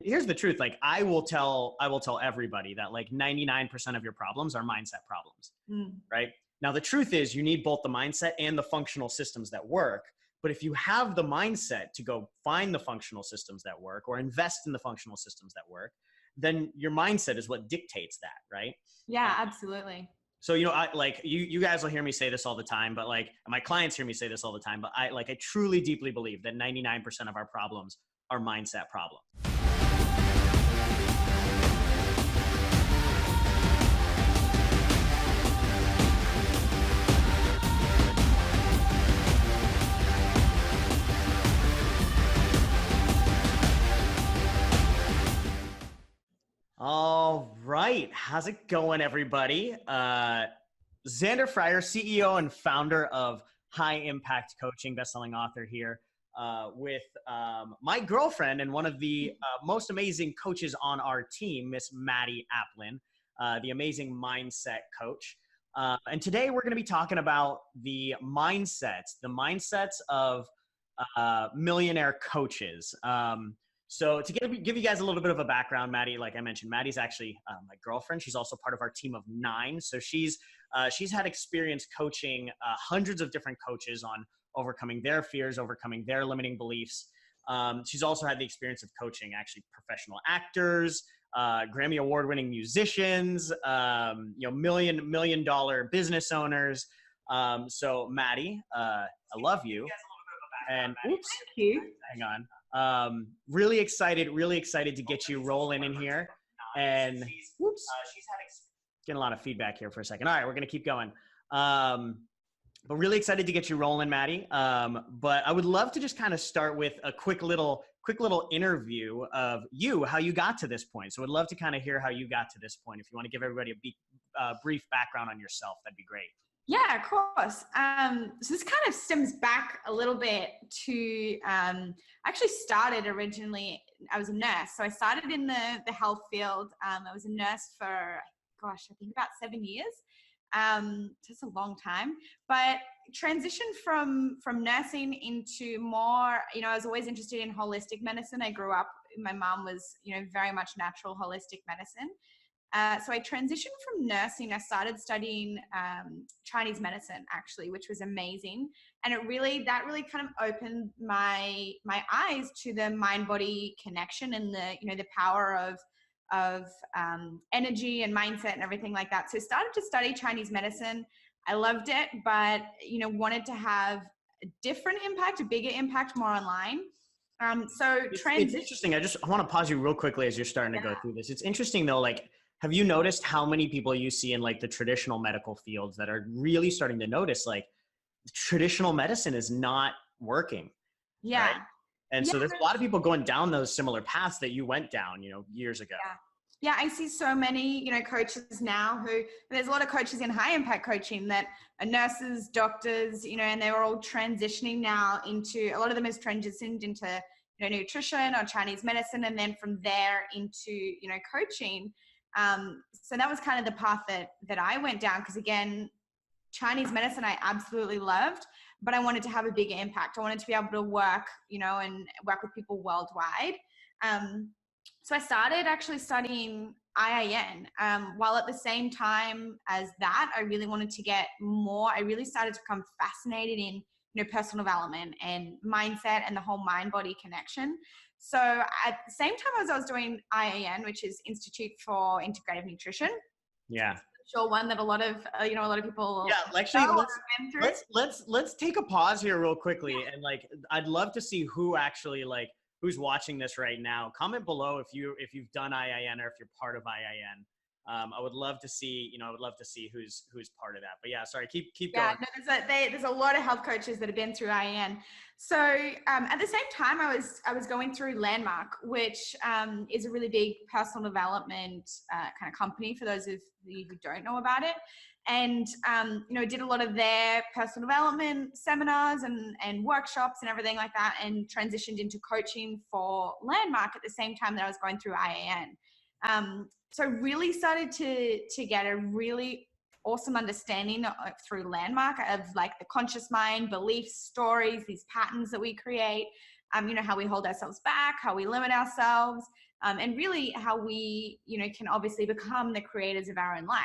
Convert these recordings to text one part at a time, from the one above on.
here's the truth. Like I will tell everybody that like 99% of your problems are mindset problems, right? Now, the truth is you need both the mindset and the functional systems that work. But if you have the mindset to go find the functional systems that work or invest in the functional systems that work, then your mindset is what dictates that, right? Yeah, absolutely. So, you know, I like you guys will hear me say this all the time, but like my clients hear me say this all the time, but I truly deeply believe that 99% of our problems are mindset problems. All right. How's it going, everybody? Zander Fryer, CEO and founder of High Impact Coaching, bestselling author here, with my girlfriend and one of the most amazing coaches on our team, Miss Maddy Applin, the amazing mindset coach. And today we're going to be talking about the mindsets of millionaire coaches. So to give you guys a little bit of a background, Maddy, like I mentioned, Maddy's actually my girlfriend. She's also part of our team of 9. So she's had experience coaching hundreds of different coaches on overcoming their fears, overcoming their limiting beliefs. She's also had the experience of coaching actually professional actors, Grammy award-winning musicians, million dollar business owners. So Maddy, I love you. And oops, thank you. Hang on. Really excited to get you rolling in here. And whoops, getting a lot of feedback here for a second. All right, we're gonna keep going. But really excited to get you rolling, Maddy. But I would love to just kind of start with a quick little interview of you, how you got to this point. So I'd love to kind of hear how you got to this point. If you want to give everybody a brief background on yourself, that'd be great. Yeah, of course. So this kind of stems back a little bit to, I actually started originally, I was a nurse. So I started in the health field. I was a nurse for, I think about 7 years. Just a long time, but transitioned from nursing into more, I was always interested in holistic medicine. I grew up, my mom was, very much natural holistic medicine. So I transitioned from nursing. I started studying Chinese medicine, actually, which was amazing. And that really kind of opened my eyes to the mind-body connection and the power of energy and mindset and everything like that. So I started to study Chinese medicine. I loved it, but wanted to have a different impact, a bigger impact, more online. It's interesting. I want to pause you real quickly as you're starting to go through this. It's interesting though, like, have you noticed how many people you see in like the traditional medical fields that are really starting to notice like traditional medicine is not working? Yeah. Right? And so there's a lot of people going down those similar paths that you went down, years ago. Yeah, I see so many, coaches now there's a lot of coaches in high impact coaching that are nurses, doctors, and they're all transitioning now into, a lot of them has transitioned into, nutrition or Chinese medicine. And then from there into, coaching. So that was kind of the path that I went down. Because again, Chinese medicine, I absolutely loved, but I wanted to have a bigger impact. I wanted to be able to work, and work with people worldwide. So I started actually studying IIN, while at the same time as that, I really wanted to get more. I really started to become fascinated in, personal development and mindset and the whole mind-body connection. So at the same time as I was doing IIN, which is Institute for Integrative Nutrition. Yeah. Sure, one that a lot of people. Yeah, actually, let's take a pause here real quickly, and like I'd love to see who actually who's watching this right now. Comment below if you've done IIN or if you're part of IIN. I would love to see, who's part of that. But yeah, sorry, keep going. No, there's a lot of health coaches that have been through IIN. So at the same time, I was going through Landmark, which is a really big personal development kind of company for those of you who don't know about it. And did a lot of their personal development seminars and workshops and everything like that, and transitioned into coaching for Landmark at the same time that I was going through IIN. So I really started to get a really awesome understanding through Landmark of like the conscious mind, beliefs, stories, these patterns that we create, how we hold ourselves back, how we limit ourselves. and really how we, can obviously become the creators of our own life.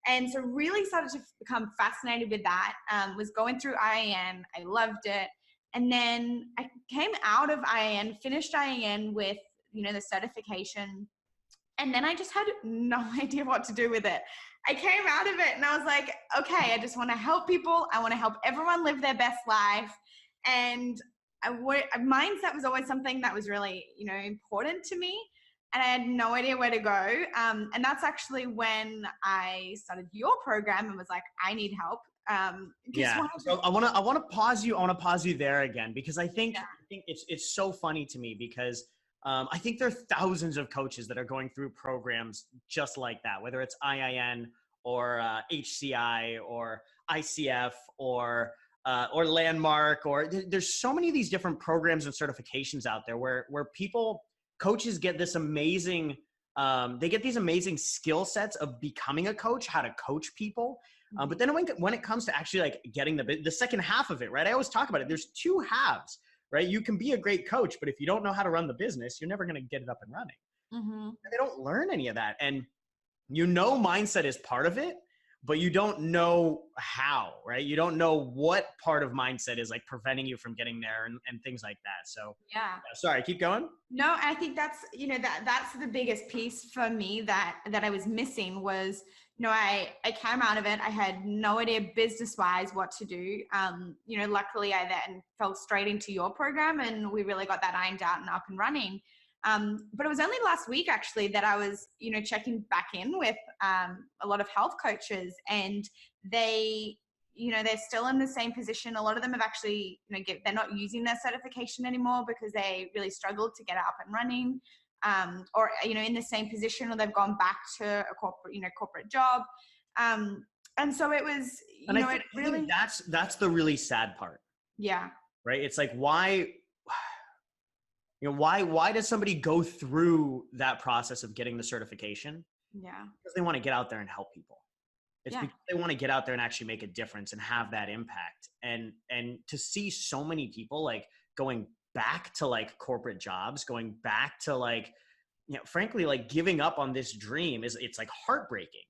And so really started to become fascinated with that, was going through IAN. I loved it. And then I came out of IAN, finished IAN with, the certification. And then I just had no idea what to do with it. I came out of it and I was like, okay, I just want to help people. I want to help everyone live their best life. And mindset was always something that was really, important to me. And I had no idea where to go. And that's actually when I started your program and was like, I need help. So I want to pause you. I want to pause you there again, because I think it's so funny to me, because I think there are thousands of coaches that are going through programs just like that, whether it's IIN or HCI or ICF or Landmark, or there's so many of these different programs and certifications out there where coaches get this amazing, they get these amazing skill sets of becoming a coach, how to coach people. But then when it comes to actually like getting the second half of it, right? I always talk about it. There's two halves, right? You can be a great coach, but if you don't know how to run the business, you're never going to get it up and running. And they don't learn any of that. And mindset is part of it, but you don't know how, right? You don't know what part of mindset is like preventing you from getting there and things like that. So sorry, keep going. No, I think that's, that's the biggest piece for me that I was missing was, I came out of it. I had no idea business wise what to do. Luckily I then fell straight into your program and we really got that ironed out and up and running. But it was only last week actually that I was, checking back in with a lot of health coaches, and they're still in the same position. A lot of them have actually, they're not using their certification anymore because they really struggled to get it up and running, or, in the same position, or they've gone back to a corporate job. And so it was, I think that's the really sad part. Yeah. Right. It's like, why does somebody go through that process of getting the certification? Yeah. Because they want to get out there and help people. It's because they want to get out there and actually make a difference and have that impact. And to see so many people like going back to like corporate jobs, going back to like, frankly, like giving up on this dream it's like heartbreaking.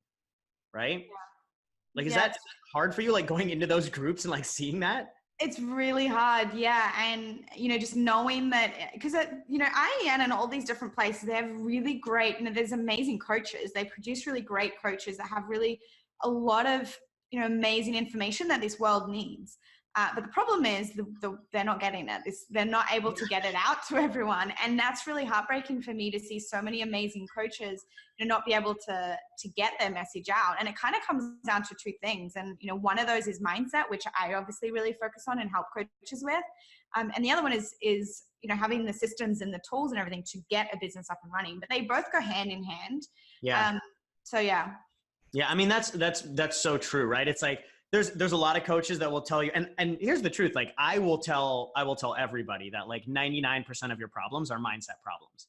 Right. Yeah. Like, is that hard for you? Like going into those groups and like seeing that? It's really hard. Yeah. And, just knowing that, because, IEN and all these different places, they have really great, there's amazing coaches. They produce really great coaches that have really a lot of, amazing information that this world needs. But the problem is they're not getting it. They're not able to get it out to everyone. And that's really heartbreaking for me to see so many amazing coaches not be able to get their message out. And it kind of comes down to two things. And, one of those is mindset, which I obviously really focus on and help coaches with. And the other one is having the systems and the tools and everything to get a business up and running. But they both go hand in hand. Yeah. Yeah. I mean, that's so true, right? It's like, there's a lot of coaches that will tell you, and here's the truth. Like I will tell everybody that like 99% of your problems are mindset problems,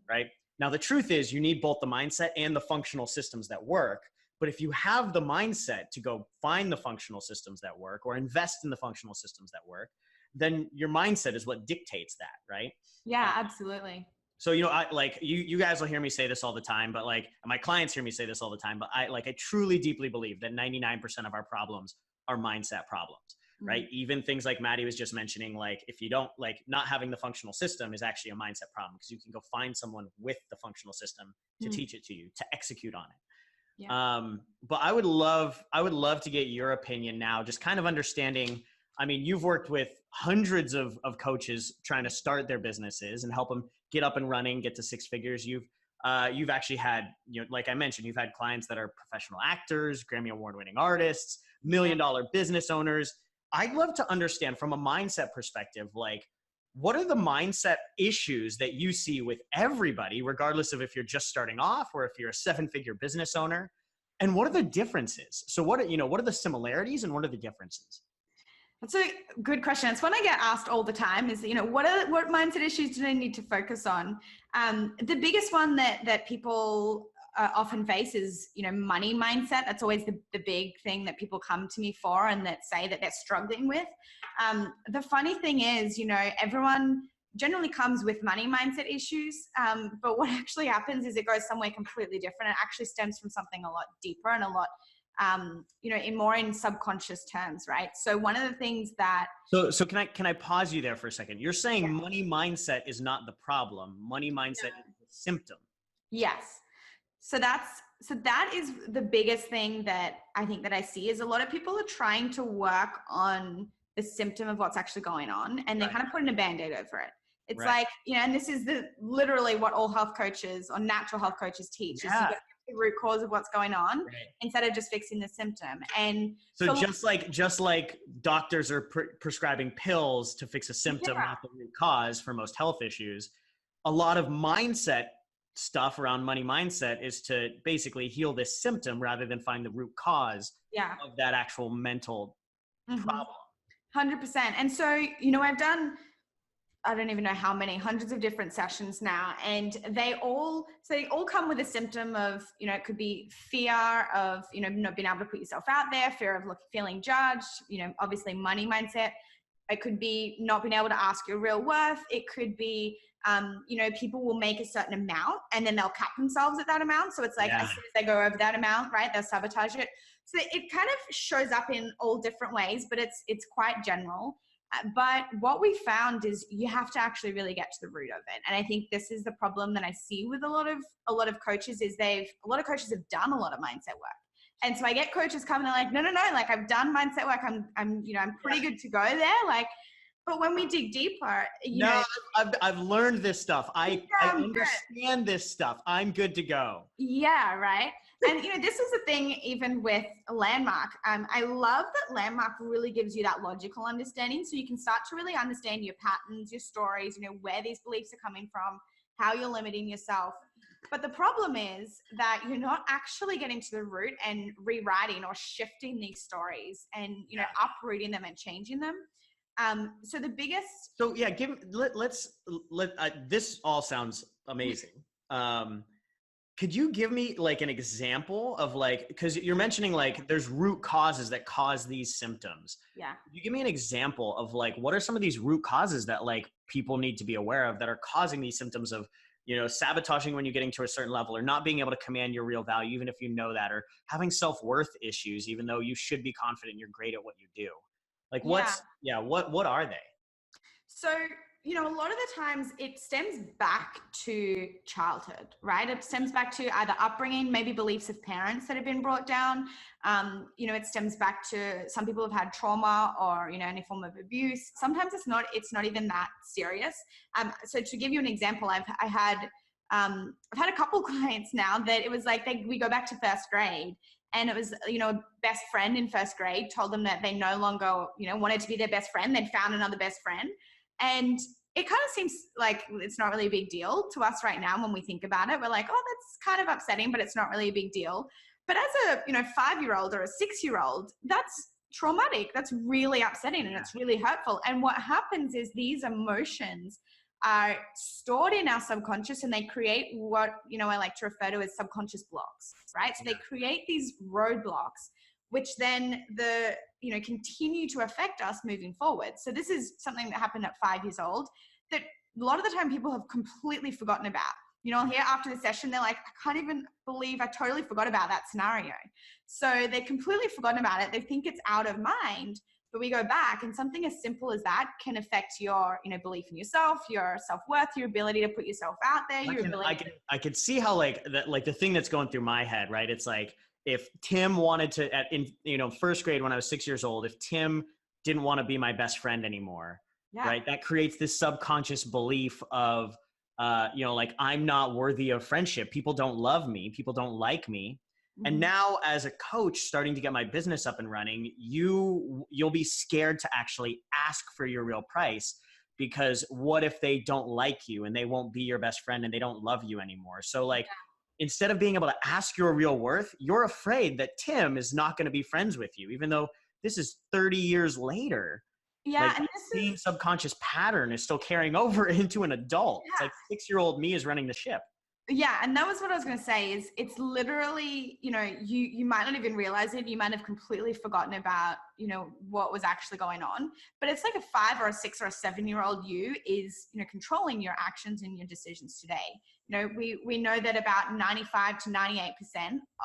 right? Now, the truth is you need both the mindset and the functional systems that work. But if you have the mindset to go find the functional systems that work or invest in the functional systems that work, then your mindset is what dictates that, right? Yeah, absolutely. So, you guys will hear me say this all the time, but like my clients hear me say this all the time, but I truly deeply believe that 99% of our problems are mindset problems, right? Even things like Maddy was just mentioning, like if you don't not having the functional system is actually a mindset problem, because you can go find someone with the functional system to teach it to you, to execute on it. Yeah. But I would love to get your opinion now, just kind of understanding. I mean, you've worked with hundreds of coaches trying to start their businesses and help them get up and running, get to six figures. You've actually had, like I mentioned, you've had clients that are professional actors, Grammy award-winning artists, $1 million business owners. I'd love to understand from a mindset perspective, like what are the mindset issues that you see with everybody, regardless of if you're just starting off or if you're a 7-figure business owner, and what are the differences? So what are the similarities and what are the differences? That's a good question. It's one I get asked all the time is, what mindset issues do they need to focus on? The biggest one that people often face is, money mindset. That's always the big thing that people come to me for and that say that they're struggling with. The funny thing is, everyone generally comes with money mindset issues. But what actually happens is it goes somewhere completely different. It actually stems from something a lot deeper and a lot, in subconscious terms, right? So one of the things that. So can I pause you there for a second? You're saying money mindset is not the problem. Money mindset is the symptom. Yes. So that is the biggest thing that I think that I see is a lot of people are trying to work on the symptom of what's actually going on, and they're kind of putting a Band-Aid over it. It's like, and this is literally what all health coaches or natural health coaches teach is you get the root cause of what's going on instead of just fixing the symptom. And so just like doctors are prescribing pills to fix a symptom, not the root cause for most health issues, a lot of mindset stuff around money mindset is to basically heal this symptom rather than find the root cause of that actual mental problem. 100%. And so, I've done, I don't even know how many, hundreds of different sessions now. And they all come with a symptom of, it could be fear of, not being able to put yourself out there, fear of feeling judged, obviously money mindset. It could be not being able to ask your real worth. It could be, people will make a certain amount and then they'll cap themselves at that amount. So it's like, as soon as they go over that amount, right, they'll sabotage it. So it kind of shows up in all different ways, but it's quite general. But what we found is you have to actually really get to the root of it. And I think this is the problem that I see with a lot of coaches is a lot of coaches have done a lot of mindset work. And so I get coaches coming and like, no, like I've done mindset work. I'm pretty good to go there. But when we dig deeper, I've learned this stuff. I understand this stuff. I'm good to go. Yeah. Right. And, this is the thing, even with Landmark, I love that Landmark really gives you that logical understanding. So you can start to really understand your patterns, your stories, where these beliefs are coming from, how you're limiting yourself. But the problem is that you're not actually getting to the root and rewriting or shifting these stories and, uprooting them and changing them. So the biggest. So yeah, this all sounds amazing. Could you give me like an example of because you're mentioning there's root causes that cause these symptoms. Yeah. Could you give me an example of what are some of these root causes that people need to be aware of that are causing these symptoms of, sabotaging when you're getting to a certain level or not being able to command your real value, even if you know that, or having self-worth issues, even though you should be confident you're great at what you do. What are they? So, a lot of the times it stems back to childhood, right? It stems back to either upbringing, maybe beliefs of parents that have been brought down. It stems back to some people have had trauma or, any form of abuse. Sometimes it's not even that serious. So to give you an example, I've had a couple clients now that it was we go back to first grade. And it was, a best friend in first grade told them that they no longer, wanted to be their best friend. They'd found another best friend. And it kind of seems like it's not really a big deal to us right now when we think about it. We're like, oh, that's kind of upsetting, but it's not really a big deal. But as a 5-year-old or a 6-year-old, that's traumatic. That's really upsetting and it's really hurtful. And what happens is these emotions are stored in our subconscious and they create what, I like to refer to as subconscious blocks, right? So they create these roadblocks, which then continue to affect us moving forward. So this is something that happened at 5 years old that a lot of the time people have completely forgotten about. I'll hear after the session, they're like, I can't even believe I totally forgot about that scenario. So they've completely forgotten about it. They think it's out of mind. But we go back and something as simple as that can affect your, belief in yourself, your self-worth, your ability to put yourself out there. I can see how the thing that's going through my head, right? It's if Tim wanted to, in first grade when I was 6 years old, if Tim didn't want to be my best friend anymore, right? That creates this subconscious belief of, I'm not worthy of friendship. People don't love me. People don't like me. And now as a coach starting to get my business up and running, you'll be scared to actually ask for your real price because what if they don't like you and they won't be your best friend and they don't love you anymore? So instead of being able to ask your real worth, you're afraid that Tim is not going to be friends with you, even though this is 30 years later. Yeah. And the same subconscious pattern is still carrying over into an adult. It's 6-year-old me is running the ship. Yeah, and that was what I was going to say is it's literally, you might not even realize it. You might have completely forgotten about, what was actually going on. But it's like a 5 or a 6 or a 7-year-old you is, controlling your actions and your decisions today. We know that about 95 to 98%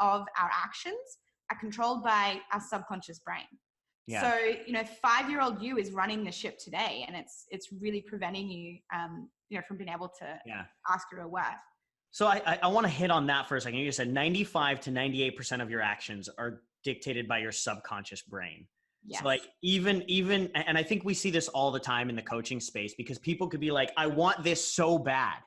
of our actions are controlled by our subconscious brain. Yeah. So, 5-year-old you is running the ship today, and it's really preventing you, from being able to ask your worth. So I want to hit on that for a second. You said 95 to 98% of your actions are dictated by your subconscious brain. Yes. So like even, and I think we see this all the time in the coaching space, because people could be like, I want this so bad.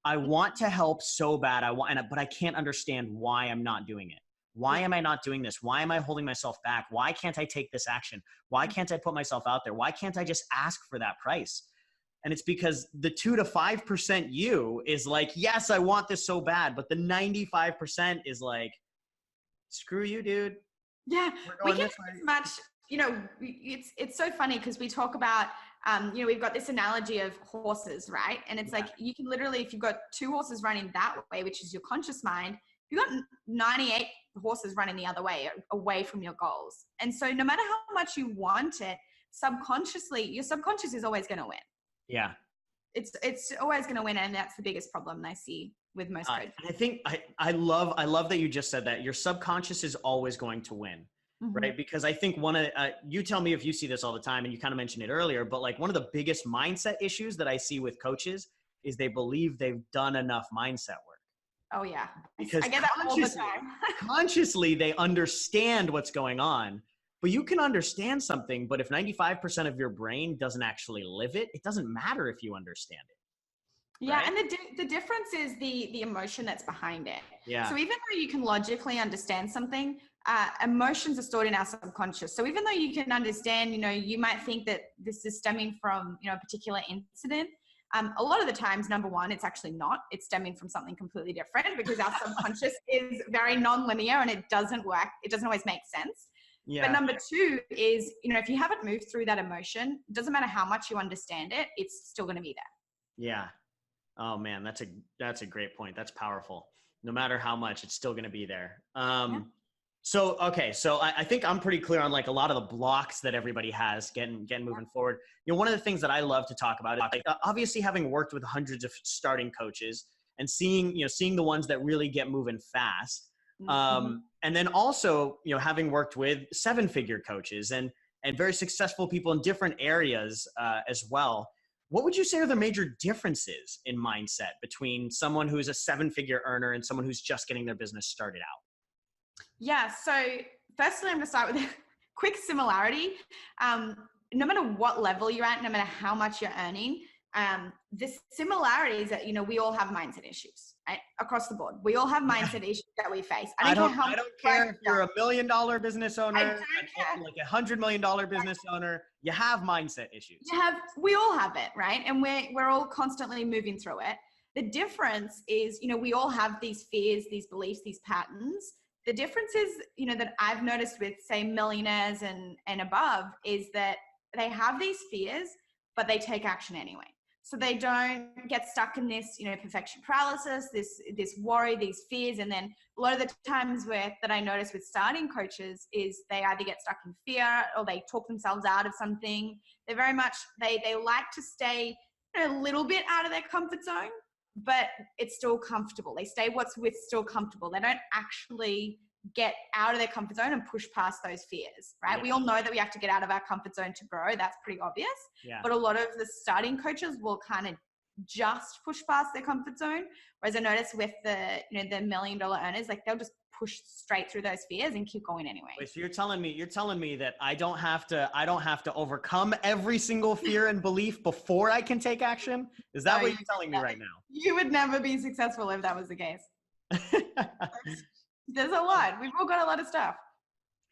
I want to help so bad. But I can't understand why I'm not doing it. Why am I not doing this? Why am I holding myself back? Why can't I take this action? Why can't I put myself out there? Why can't I just ask for that price? And it's because the 2 to 5% you is like, yes, I want this so bad. But the 95% is like, screw you, dude. Yeah, we get as much, it's so funny because we talk about, we've got this analogy of horses, right? And it's like, you can literally, if you've got 2 horses running that way, which is your conscious mind, you've got 98 horses running the other way, away from your goals. And so no matter how much you want it, subconsciously, your subconscious is always going to win. Yeah. It's always going to win. And that's the biggest problem I see with most coaches. I think I love that you just said that your subconscious is always going to win, right? Because I think you tell me if you see this all the time, and you kind of mentioned it earlier, but like one of the biggest mindset issues that I see with coaches is they believe they've done enough mindset work. Oh yeah. Because I get that all the time. Consciously, they understand what's going on. But you can understand something, but if 95% of your brain doesn't actually live it, it doesn't matter if you understand it. Yeah, right? and the difference is the emotion that's behind it. Yeah. So even though you can logically understand something, emotions are stored in our subconscious. So even though you can understand, you might think that this is stemming from, a particular incident. A lot of the times, number one, it's actually not. It's stemming from something completely different because our subconscious is very non-linear and it doesn't work. It doesn't always make sense. Yeah. But number 2 is, if you haven't moved through that emotion, it doesn't matter how much you understand it, it's still going to be there. Yeah. Oh man, that's a great point. That's powerful. No matter how much, it's still going to be there. So I think I'm pretty clear on like a lot of the blocks that everybody has getting moving forward. One of the things that I love to talk about is like, obviously having worked with hundreds of starting coaches and seeing the ones that really get moving fast. And then also, having worked with 7-figure coaches and very successful people in different areas as well. What would you say are the major differences in mindset between someone who's a 7-figure earner and someone who's just getting their business started out? Yeah. So firstly, I'm going to start with a quick similarity. No matter what level you're at, no matter how much you're earning, the similarity is that, we all have mindset issues, right? Across the board. We all have mindset issues that we face. I don't care if you're $1 million business owner, like $100 million business owner, you have mindset issues. We all have it, right? And we're all constantly moving through it. The difference is, we all have these fears, these beliefs, these patterns. The difference is, that I've noticed with, say, millionaires and above is that they have these fears, but they take action anyway. So they don't get stuck in this, perfection paralysis, this worry, these fears. And then a lot of the times that I notice with starting coaches is they either get stuck in fear or they talk themselves out of something. They're very much, they like to stay a little bit out of their comfort zone, but it's still comfortable. They stay still comfortable. They don't actually get out of their comfort zone and push past those fears, right? Yeah. We all know that we have to get out of our comfort zone to grow. That's pretty obvious. Yeah. But a lot of the starting coaches will kind of just push past their comfort zone. Whereas I notice with the $1 million earners, like they'll just push straight through those fears and keep going anyway. Wait, so you're telling me that I don't have to overcome every single fear and belief before I can take action? Is that what you're telling me right now? You would never be successful if that was the case. There's a lot. We've all got a lot of stuff.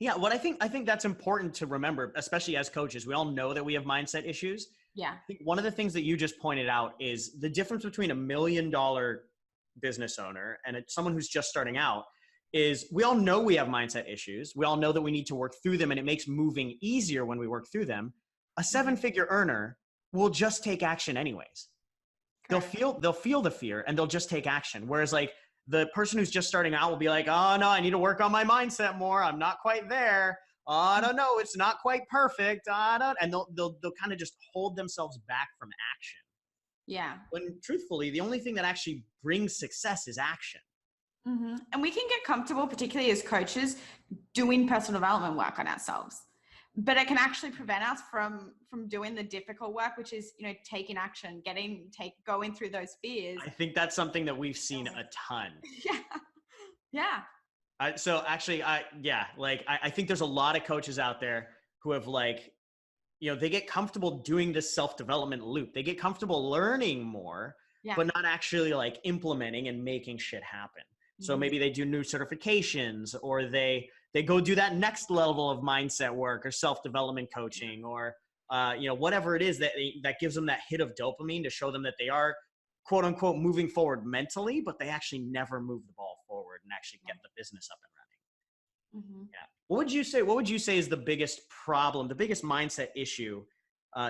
Yeah. What I think that's important to remember, especially as coaches, we all know that we have mindset issues. Yeah. I think one of the things that you just pointed out is the difference between $1 million business owner and someone who's just starting out is we all know we have mindset issues. We all know that we need to work through them, and it makes moving easier when we work through them. A 7-figure earner will just take action anyways. Correct. they'll feel the fear and they'll just take action. Whereas like the person who's just starting out will be like, oh no, I need to work on my mindset more. I'm not quite there. Oh, I don't know. It's not quite perfect. I don't, and they'll kind of just hold themselves back from action. Yeah. When truthfully, the only thing that actually brings success is action. Mm-hmm. And we can get comfortable, particularly as coaches, doing personal development work on ourselves. But it can actually prevent us from doing the difficult work, which is, taking action, going through those fears. I think that's something that we've seen a ton. Yeah. Yeah. So actually, I think there's a lot of coaches out there who have like, they get comfortable doing this self-development loop. They get comfortable learning more, but not actually like implementing and making shit happen. So maybe they do new certifications, or they go do that next level of mindset work or self-development coaching, or whatever it is that gives them that hit of dopamine to show them that they are quote unquote moving forward mentally, but they actually never move the ball forward and actually get the business up and running. Mm-hmm. Yeah. What would you say is the biggest problem, the biggest mindset issue,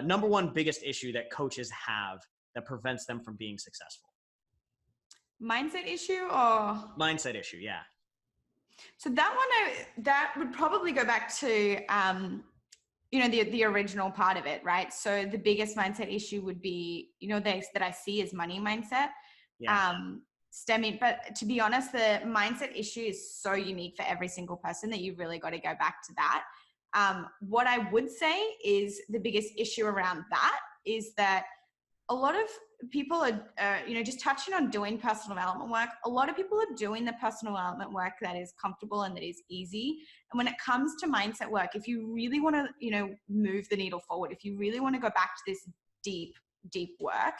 number one biggest issue that coaches have that prevents them from being successful? Mindset issue or? Mindset issue, yeah. So that would probably go back to, the original part of it, right? So the biggest mindset issue would be, that I see as money mindset. Yeah. Stemming, but to be honest, the mindset issue is so unique for every single person that you've really got to go back to that. What I would say is the biggest issue around that is that a lot of people are, just touching on doing personal development work. A lot of people are doing the personal development work that is comfortable and that is easy. And when it comes to mindset work, if you really want to, move the needle forward, if you really want to go back to this deep work,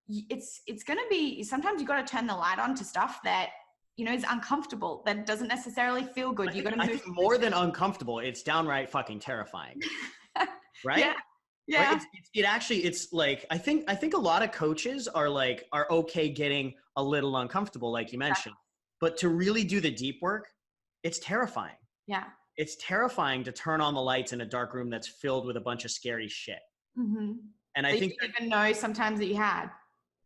it's going to be, sometimes you got to turn the light on to stuff that, is uncomfortable, that doesn't necessarily feel good. You got to move. I think more than uncomfortable, it's downright fucking terrifying. Right? Yeah. Yeah. Right? It's like, I think a lot of coaches are okay getting a little uncomfortable, like you mentioned, but to really do the deep work, it's terrifying. Yeah. It's terrifying to turn on the lights in a dark room that's filled with a bunch of scary shit. Mm-hmm. And I think you didn't even know sometimes that you had.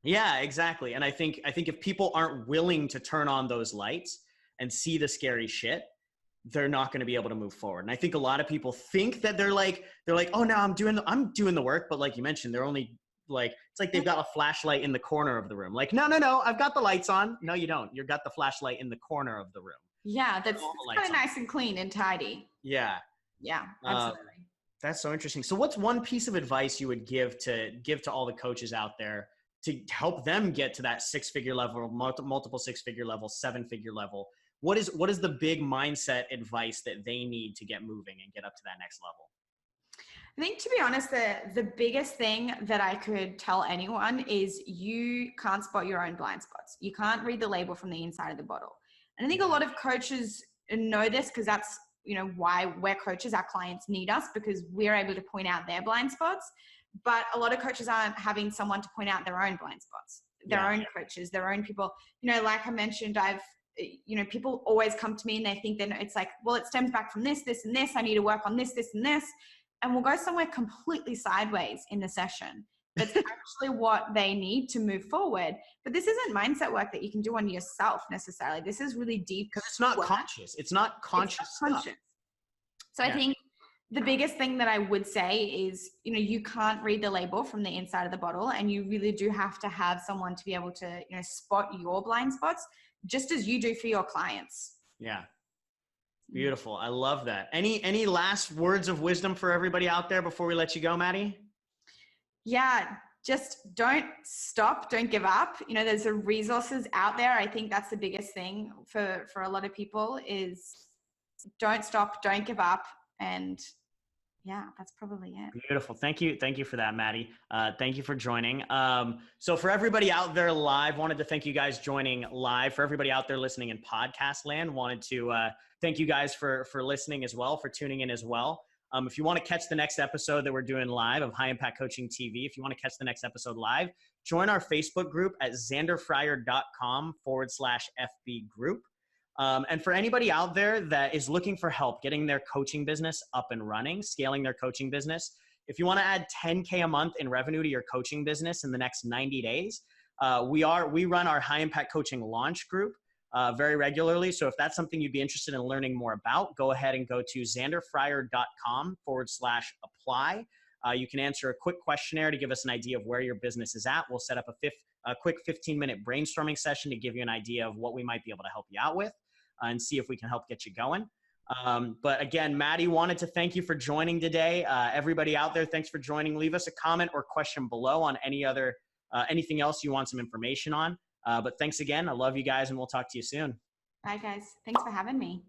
Yeah, exactly. And I think if people aren't willing to turn on those lights and see the scary shit, they're not going to be able to move forward. And I think a lot of people think that they're like, oh no, I'm doing the work. But like you mentioned, they're only like, it's like they've got a flashlight in the corner of the room. Like, no, I've got the lights on. No, you don't. You've got the flashlight in the corner of the room. Yeah. That's kind of nice and clean and tidy. Yeah. Yeah, absolutely. That's so interesting. So what's one piece of advice you would give to all the coaches out there to help them get to that 6-figure level, multiple 6-figure level, 7-figure level? What is the big mindset advice that they need to get moving and get up to that next level? I think, to be honest, the biggest thing that I could tell anyone is you can't spot your own blind spots. You can't read the label from the inside of the bottle. And I think a lot of coaches know this because that's, why we're coaches. Our clients need us because we're able to point out their blind spots. But a lot of coaches aren't having someone to point out their own blind spots, their own coaches, their own people. Like I mentioned, people always come to me and they think that it's like, well, it stems back from this, this, and this. I need to work on this, this, and this. And we'll go somewhere completely sideways in the session. That's actually what they need to move forward. But this isn't mindset work that you can do on yourself necessarily. This is really deep. Because it's not conscious. It's not conscious. So I think the biggest thing that I would say is, you can't read the label from the inside of the bottle, and you really do have to have someone to be able to, spot your blind spots just as you do for your clients. Yeah. Beautiful. I love that. Any last words of wisdom for everybody out there before we let you go, Maddy? Yeah. Just don't stop. Don't give up. There's resources out there. I think that's the biggest thing for a lot of people is don't stop, don't give up. And yeah, that's probably it. Beautiful. Thank you. Thank you for that, Maddy. Thank you for joining. So for everybody out there live, wanted to thank you guys joining live. For everybody out there listening in podcast land, wanted to thank you guys for listening as well, for tuning in as well. If you want to catch the next episode that we're doing live of High Impact Coaching TV, if you want to catch the next episode live, join our Facebook group at zanderfryer.com/FB group. And for anybody out there that is looking for help getting their coaching business up and running, scaling their coaching business, if you want to add $10K a month in revenue to your coaching business in the next 90 days, We run our high impact coaching launch group very regularly. So if that's something you'd be interested in learning more about, go ahead and go to zanderfryer.com/apply. You can answer a quick questionnaire to give us an idea of where your business is at. We'll set up a quick 15-minute brainstorming session to give you an idea of what we might be able to help you out with and see if we can help get you going. But again, Maddy, wanted to thank you for joining today. Everybody out there, thanks for joining. Leave us a comment or question below on anything else you want some information on. But thanks again. I love you guys, and we'll talk to you soon. Bye, guys. Thanks for having me.